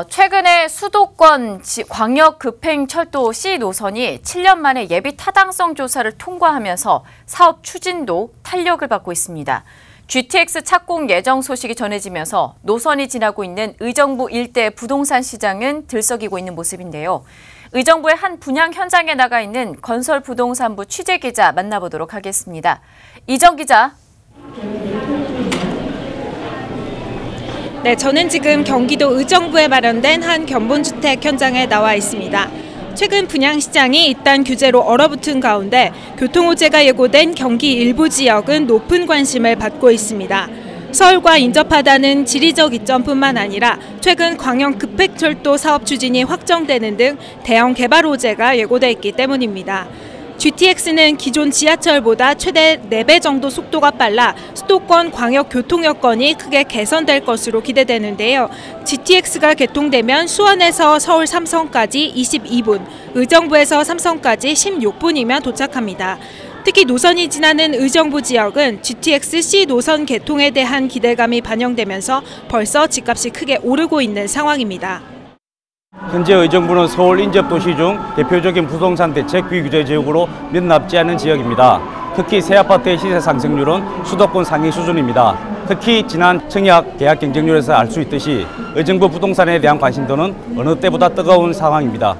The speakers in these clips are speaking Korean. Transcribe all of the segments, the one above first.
최근에 수도권 광역급행철도 C 노선이 7년 만에 예비 타당성 조사를 통과하면서 사업 추진도 탄력을 받고 있습니다. GTX 착공 예정 소식이 전해지면서 노선이 지나고 있는 의정부 일대 부동산 시장은 들썩이고 있는 모습인데요. 의정부의 한 분양 현장에 나가 있는 건설부동산부 취재기자 만나보도록 하겠습니다. 이정 기자. 네, 저는 지금 경기도 의정부에 마련된 한 견본주택 현장에 나와 있습니다. 최근 분양시장이 잇단 규제로 얼어붙은 가운데 교통호재가 예고된 경기 일부 지역은 높은 관심을 받고 있습니다. 서울과 인접하다는 지리적 이점뿐만 아니라 최근 광역 급행철도 사업 추진이 확정되는 등 대형 개발 호재가 예고돼 있기 때문입니다. GTX는 기존 지하철보다 최대 4배 정도 속도가 빨라 수도권 광역 교통 여건이 크게 개선될 것으로 기대되는데요. GTX가 개통되면 수원에서 서울 삼성까지 22분, 의정부에서 삼성까지 16분이면 도착합니다. 특히 노선이 지나는 의정부 지역은 GTX C 노선 개통에 대한 기대감이 반영되면서 벌써 집값이 크게 오르고 있는 상황입니다. 현재 의정부는 서울 인접 도시 중 대표적인 부동산 대책 비규제 지역으로 몇 남지 않은 지역입니다. 특히 새 아파트의 시세 상승률은 수도권 상위 수준입니다. 특히 지난 청약 계약 경쟁률에서 알 수 있듯이 의정부 부동산에 대한 관심도는 어느 때보다 뜨거운 상황입니다.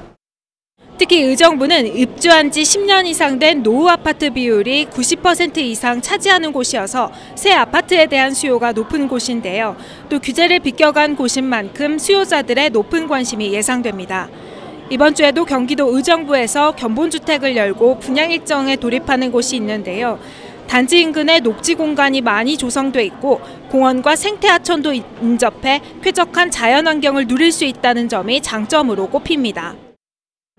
특히 의정부는 입주한 지 10년 이상 된 노후 아파트 비율이 90% 이상 차지하는 곳이어서 새 아파트에 대한 수요가 높은 곳인데요. 또 규제를 비껴간 곳인 만큼 수요자들의 높은 관심이 예상됩니다. 이번 주에도 경기도 의정부에서 견본주택을 열고 분양 일정에 돌입하는 곳이 있는데요. 단지 인근에 녹지 공간이 많이 조성돼 있고 공원과 생태하천도 인접해 쾌적한 자연환경을 누릴 수 있다는 점이 장점으로 꼽힙니다.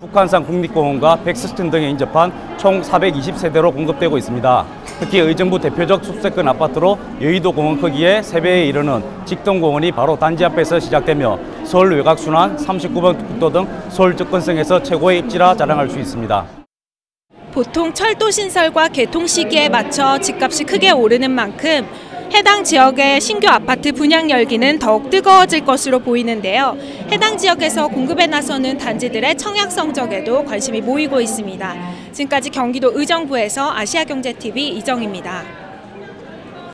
북한산 국립공원과 백스천 등에 인접한 총 420세대로 공급되고 있습니다. 특히 의정부 대표적 숲세권 아파트로 여의도 공원 크기의 3배에 이르는 직동공원이 바로 단지 앞에서 시작되며 서울 외곽순환, 39번 국도 등 서울 접근성에서 최고의 입지라 자랑할 수 있습니다. 보통 철도 신설과 개통 시기에 맞춰 집값이 크게 오르는 만큼 해당 지역의 신규 아파트 분양 열기는 더욱 뜨거워질 것으로 보이는데요. 해당 지역에서 공급에 나서는 단지들의 청약 성적에도 관심이 모이고 있습니다. 지금까지 경기도 의정부에서 아시아경제TV 이정입니다.